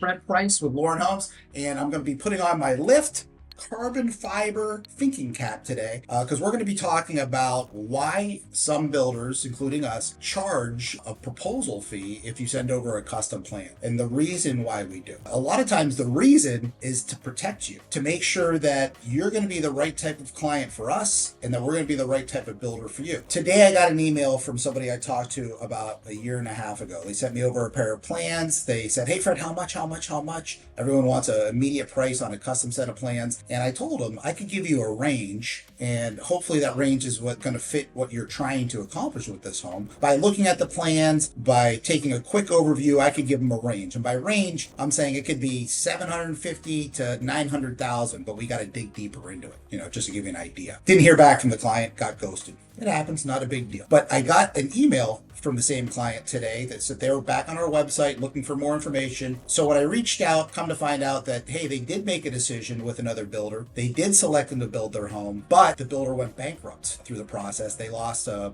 Fred Price with Lauren Holmes, and I'm going to be putting on my Lift carbon fiber thinking cap today because we're going to be talking about why some builders, including us, charge a proposal fee if you send over a custom plan, and the reason why we do. A lot of times the reason is to protect you, to make sure that you're going to be the right type of client for us and that we're going to be the right type of builder for you. Today I got an email from somebody I talked to about a year and a half ago. They sent me over a pair of plans. They said, "Hey Fred, how much? Everyone wants an immediate price on a custom set of plans." And I told them I could give you a range, and hopefully that range is what's going to fit what you're trying to accomplish with this home. By looking at the plans, by taking a quick overview, I could give them a range. And by range, I'm saying it could be 750 to 900,000, but we got to dig deeper into it, just to give you an idea. Didn't hear back from the client, got ghosted. It happens, not a big deal. But I got an email from the same client today that said they were back on our website looking for more information. So when I reached out, come to find out that, hey, they did make a decision with another builder. They did select them to build their home, but the builder went bankrupt through the process. They lost a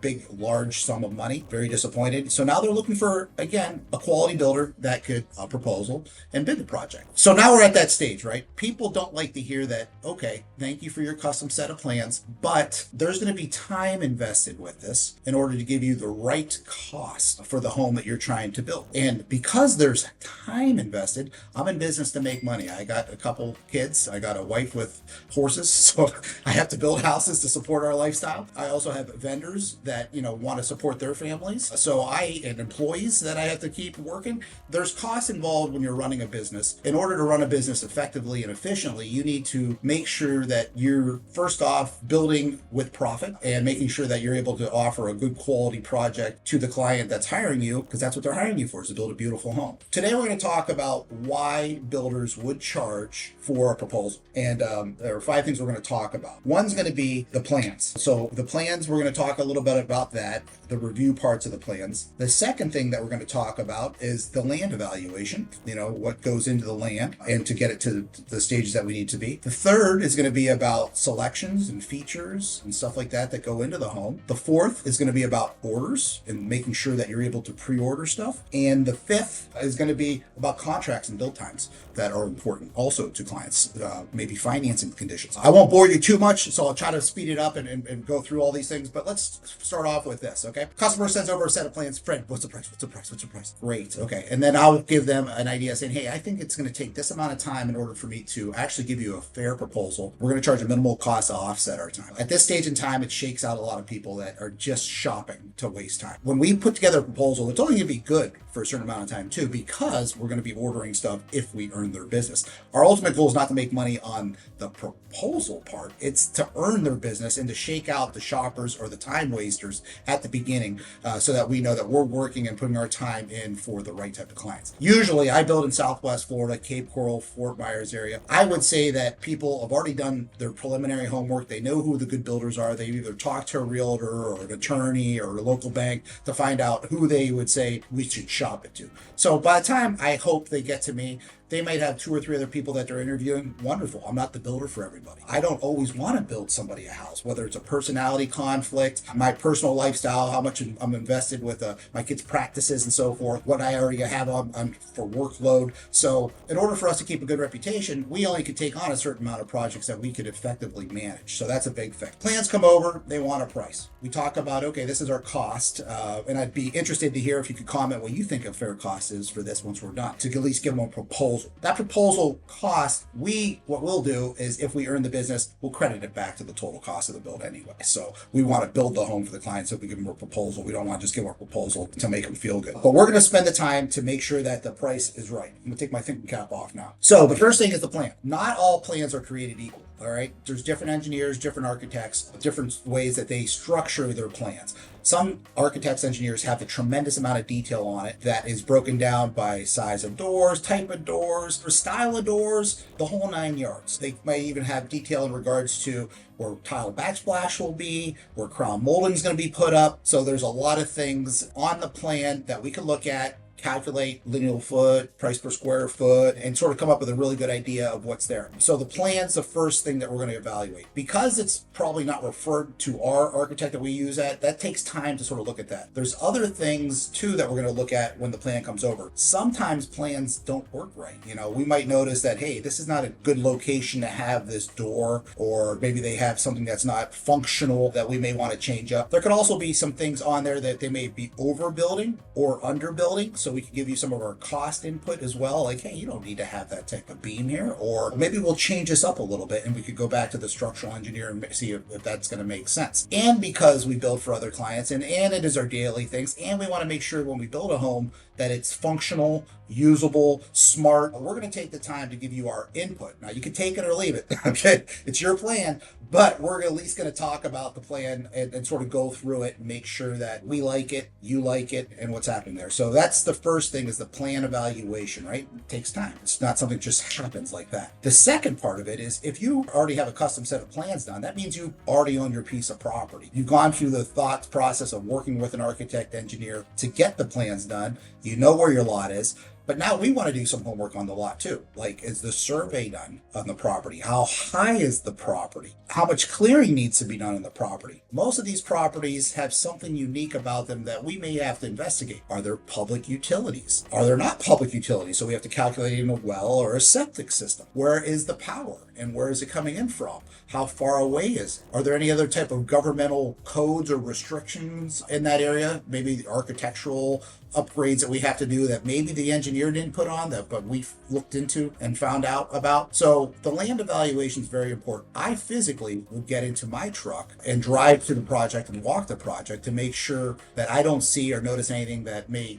big, large sum of money. Very disappointed. So now they're looking for, again, a quality builder that could proposal and bid the project. So now we're at that stage, right? People don't like to hear that, okay, thank you for your custom set of plans, but there's going to be time invested with this in order to give you the right cost for the home that you're trying to build. And because there's time invested, I'm in business to make money. I got a couple kids. I got a wife with horses, so I have to build houses to support our lifestyle. I also have vendors that, want to support their families. So and employees that I have to keep working. There's costs involved when you're running a business. In order to run a business effectively and efficiently, you need to make sure that you're, first off, building with profit and making sure that you're able to offer a good quality project to the client that's hiring you, because that's what they're hiring you for, is to build a beautiful home. Today we're going to talk about why builders would charge for a proposal. And there are 5 things we're going to talk about. One's going to be the plans. So the plans, we're going to talk a little bit about that, the review parts of the plans. The second thing that we're going to talk about is the land evaluation, what goes into the land and to get it to the stages that we need to be. The third is going to be about selections and features and stuff like that go into the home. The fourth is going to be about orders and making sure that you're able to pre-order stuff. And the fifth is going to be about contracts and build times that are important also to clients, maybe financing conditions. I won't bore you too much, so I'll try to speed it up and go through all these things, but let's start off with this, okay? Customer sends over a set of plans. Fred, what's the price? Great, okay. And then I'll give them an idea saying, hey, I think it's going to take this amount of time in order for me to actually give you a fair proposal. We're going to charge a minimal cost to offset our time. At this stage in time, it shakes out a lot of people that are just shopping to waste time. When we put together a proposal, it's only going to be good for a certain amount of time too, because we're going to be ordering stuff if we earn their business. Our ultimate goal is not to make money on the proposal part. It's to earn their business and to shake out the shoppers or the time wasters at the beginning so that we know that we're working and putting our time in for the right type of clients. Usually I build in Southwest Florida, Cape Coral, Fort Myers area. I would say that people have already done their preliminary homework. They know who the good builders are. They either talk to a realtor or an attorney or a local bank to find out who they would say we should shop it to. So by the time I hope they get to me, they might have 2 or 3 other people that they're interviewing. Wonderful. I'm not the builder for everybody. I don't always want to build somebody a house, whether it's a personality conflict, my personal lifestyle, how much I'm invested with my kids' practices and so forth, what I already have on for workload. So in order for us to keep a good reputation, we only could take on a certain amount of projects that we could effectively manage. So that's a big thing. Plans come over, they want a price. We talk about, okay, this is our cost. And I'd be interested to hear if you could comment what you think a fair cost is for this once we're done, to at least give them a proposal. That proposal cost, what we'll do is if we earn the business, we'll credit it back to the total cost of the build anyway. So we want to build the home for the client, so we give them a proposal. We don't want to just give them a proposal to make them feel good. But we're going to spend the time to make sure that the price is right. I'm going to take my thinking cap off now. So the first thing is the plan. Not all plans are created equal. All right. There's different engineers, different architects, different ways that they structure their plans. Some architects, engineers have a tremendous amount of detail on it that is broken down by size of doors, type of doors, or style of doors, the whole 9 yards. They might even have detail in regards to where tile backsplash will be, where crown molding is going to be put up. So there's a lot of things on the plan that we can look at, calculate lineal foot, price per square foot, and sort of come up with a really good idea of what's there. So the plan's the first thing that we're going to evaluate. Because it's probably not referred to our architect that we use that takes time to sort of look at that. There's other things too that we're going to look at when the plan comes over. Sometimes plans don't work right. We might notice that, hey, this is not a good location to have this door, or maybe they have something that's not functional that we may want to change up. There could also be some things on there that they may be overbuilding or underbuilding, so we can give you some of our cost input as well, like, hey, you don't need to have that type of beam here, or maybe we'll change this up a little bit and we could go back to the structural engineer and see if that's going to make sense. And because we build for other clients and it is our daily things, and we want to make sure when we build a home that it's functional, usable, smart, we're going to take the time to give you our input. Now, you can take it or leave it, okay? It's your plan, but we're at least going to talk about the plan and sort of go through it and make sure that we like it, you like it, and what's happening there. So that's the first thing, is the plan evaluation, right? It takes time. It's not something that just happens like that. The second part of it is, if you already have a custom set of plans done, that means you already own your piece of property. You've gone through the thought process of working with an architect engineer to get the plans done. You know where your lot is. But now we want to do some homework on the lot too. Like, is the survey done on the property? How high is the property? How much clearing needs to be done on the property? Most of these properties have something unique about them that we may have to investigate. Are there public utilities? Are there not public utilities? So we have to calculate in a well or a septic system. Where is the power and where is it coming in from? How far away is it? Are there any other type of governmental codes or restrictions in that area? Maybe the architectural upgrades that we have to do that maybe the engineer didn't put on that, but we looked into and found out about. So the land evaluation is very important. I physically will get into my truck and drive to the project and walk the project to make sure that I don't see or notice anything that may,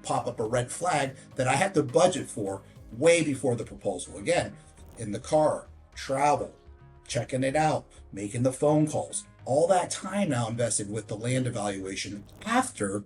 pop up a red flag that I have to budget for way before the proposal. Again, in the car, travel, checking it out, making the phone calls, all that time now invested with the land evaluation after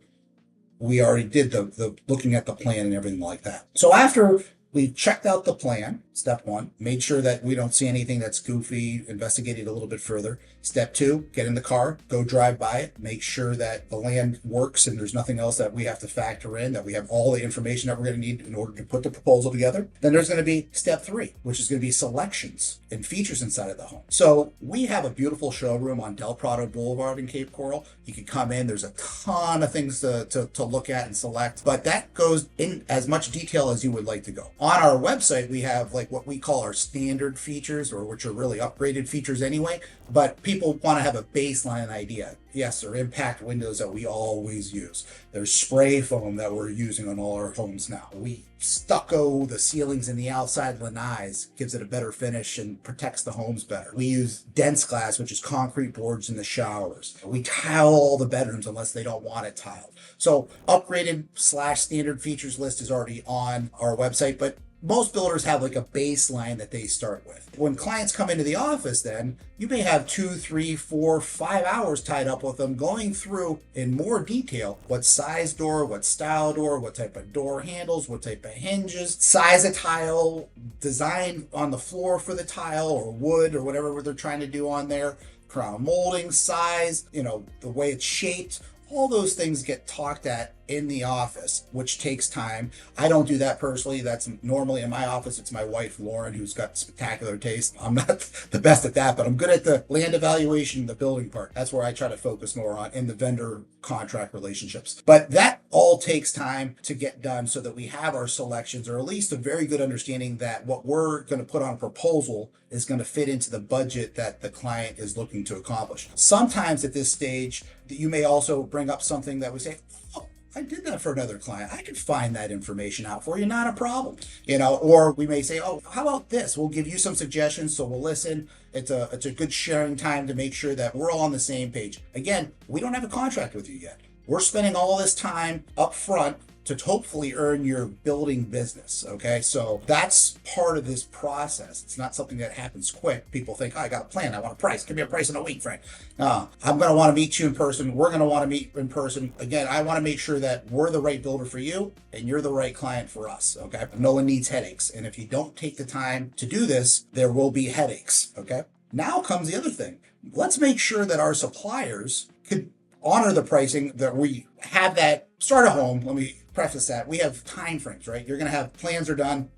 we already did the looking at the plan and everything like that. So after we checked out the plan, step one, made sure that we don't see anything that's goofy, investigated a little bit further. Step two, get in the car, go drive by it, make sure that the land works and there's nothing else that we have to factor in, that we have all the information that we're going to need in order to put the proposal together. Then there's going to be step three, which is going to be selections and features inside of the home. So we have a beautiful showroom on Del Prado Boulevard in Cape Coral. You can come in, there's a ton of things to look at and select, but that goes in as much detail as you would like to go. On our website, we have like what we call our standard features, or which are really upgraded features anyway, but people want to have a baseline idea. Yes, there are impact windows that we always use. There's spray foam that we're using on all our homes now. We stucco the ceilings and the outside lanais, gives it a better finish and protects the homes better. We use dense glass, which is concrete boards in the showers. We tile all the bedrooms unless they don't want it tiled. So upgraded / standard features list is already on our website, but most builders have like a baseline that they start with. When clients come into the office, then you may have 2, 3, 4, 5 hours tied up with them going through in more detail what size door, what style door, what type of door handles, what type of hinges, size of tile, design on the floor for the tile or wood or whatever they're trying to do on there, crown molding, size, the way it's shaped. All those things get talked at in the office, which takes time. I don't do that personally. That's normally in my office. It's my wife, Lauren, who's got spectacular taste. I'm not the best at that, but I'm good at the land evaluation, the building part. That's where I try to focus more on in the vendor contract relationships. But that all takes time to get done so that we have our selections, or at least a very good understanding that what we're going to put on a proposal is going to fit into the budget that the client is looking to accomplish. Sometimes at this stage, you may also bring up something that we say, oh, I did that for another client. I could find that information out for you, not a problem. Or we may say, oh, how about this? We'll give you some suggestions, so we'll listen. It's a good sharing time to make sure that we're all on the same page. Again, we don't have a contract with you yet. We're spending all this time up front to hopefully earn your building business, okay? So that's part of this process. It's not something that happens quick. People think, oh, I got a plan, I want a price. Give me a price in a week, Frank. I'm gonna wanna meet you in person. We're gonna wanna meet in person. Again, I wanna make sure that we're the right builder for you and you're the right client for us, okay? No one needs headaches. And if you don't take the time to do this, there will be headaches, okay? Now comes the other thing. Let's make sure that our suppliers could honor the pricing, that we have that start a home. Let me preface that we have time frames, right? You're going to have plans are done,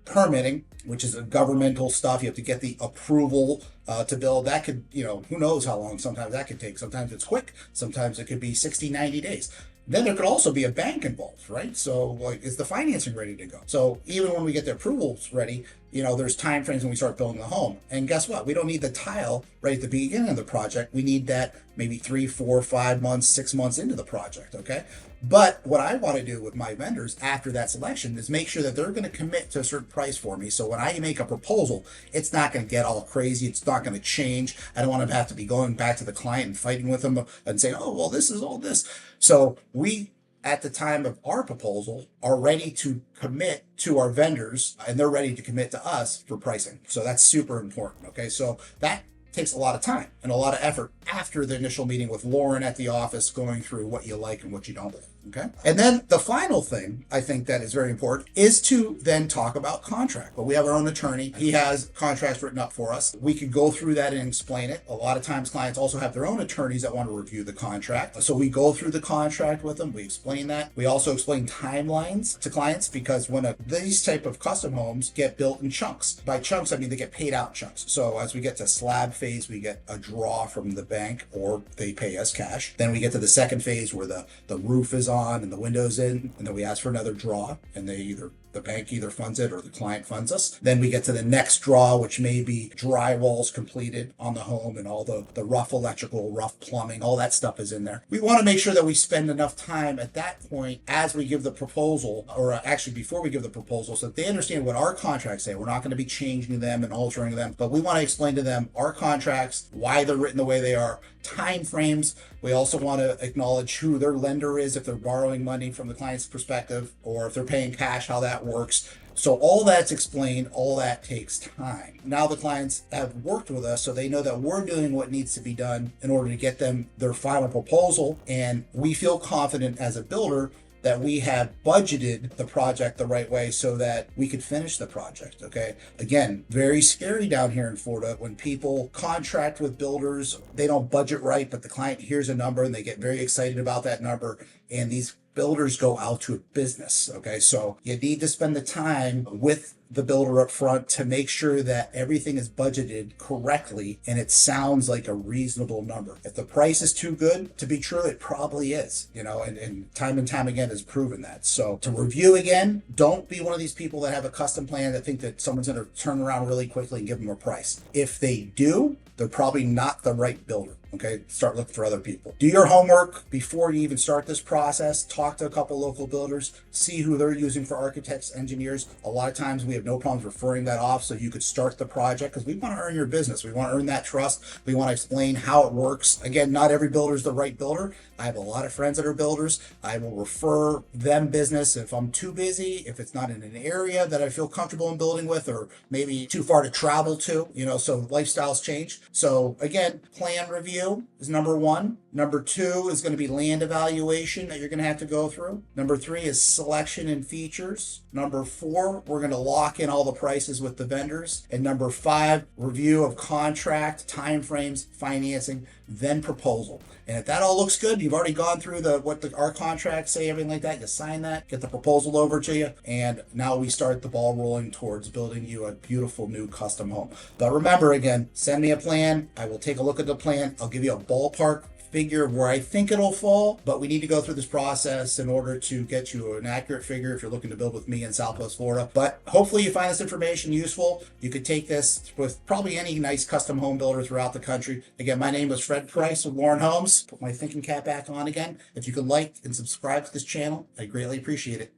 permitting, which is a governmental stuff. You have to get the approval to build. That could, who knows how long sometimes that could take. Sometimes it's quick. Sometimes it could be 60, 90 days. Then there could also be a bank involved, right? So like, is the financing ready to go? So even when we get the approvals ready, there's time frames when we start building the home. And guess what? We don't need the tile right at the beginning of the project. We need that maybe 3, 4, 5 months, 6 months into the project, okay? But what I want to do with my vendors after that selection is make sure that they're going to commit to a certain price for me. So when I make a proposal, it's not going to get all crazy. It's not going to change. I don't want to have to be going back to the client and fighting with them and saying, oh, well, this is all this. So we, at the time of our proposal, are ready to commit to our vendors, and they're ready to commit to us for pricing. So that's super important. Okay. So that takes a lot of time and a lot of effort after the initial meeting with Lauren at the office, going through what you like and what you don't like. Okay. And then the final thing I think that is very important is to then talk about contract. But we have our own attorney. He has contracts written up for us. We can go through that and explain it. A lot of times clients also have their own attorneys that want to review the contract. So we go through the contract with them. We explain that. We also explain timelines to clients, because when these type of custom homes get built in chunks. By chunks, I mean they get paid out in chunks. So as we get to slab phase, we get a draw from the bank, or they pay us cash. Then we get to the second phase where the roof is on and the windows in, and then we ask for another draw, and the bank either funds it or the client funds us. Then we get to the next draw, which may be drywalls completed on the home and all the rough electrical, rough plumbing, all that stuff is in there. We want to make sure that we spend enough time at that point as we give the proposal, or actually before we give the proposal, so that they understand what our contracts say. We're not going to be changing them and altering them, but we want to explain to them our contracts, why they're written the way they are, time frames. We also want to acknowledge who their lender is, if they're borrowing money from the client's perspective, or if they're paying cash, how that works. So all that's explained, all that takes time. Now the clients have worked with us, so they know that we're doing what needs to be done in order to get them their final proposal. And we feel confident as a builder that we have budgeted the project the right way so that we could finish the project, okay? Again, very scary down here in Florida when people contract with builders, they don't budget right, but the client hears a number and they get very excited about that number, and these builders go out to business, okay? So you need to spend the time with the builder up front to make sure that everything is budgeted correctly and it sounds like a reasonable number. If the price is too good to be true, it probably is, and time again has proven that. So to review again, don't be one of these people that have a custom plan that think that someone's going to turn around really quickly and give them a price. If they do, they're probably not the right builder. Okay, start looking for other people. Do your homework before you even start this process. Talk to a couple local builders, see who they're using for architects, engineers. A lot of times we have no problems referring that off so you could start the project, because we want to earn your business. We want to earn that trust. We want to explain how it works. Again, not every builder is the right builder. I have a lot of friends that are builders. I will refer them business if I'm too busy, if it's not in an area that I feel comfortable in building with, or maybe too far to travel to, so lifestyles change. So again, plan review is number one. Number two is going to be land evaluation that you're going to have to go through. Number three is selection and features. Number four, we're going to lock in all the prices with the vendors. And number five, review of contract, timeframes, financing, then proposal. And if that all looks good, you've already gone through our contracts say, everything like that, you sign that, get the proposal over to you, and now we start the ball rolling towards building you a beautiful new custom home. But remember, again, send me a plan. I will take a look at the plan. I'll give you a ballpark figure of where I think it'll fall, but we need to go through this process in order to get you an accurate figure if you're looking to build with me in Southwest Florida. But hopefully you find this information useful. You could take this with probably any nice custom home builder throughout the country. Again, my name is Fred Price with Lauren Homes. Put my thinking cap back on again. If you could like and subscribe to this channel, I greatly appreciate it.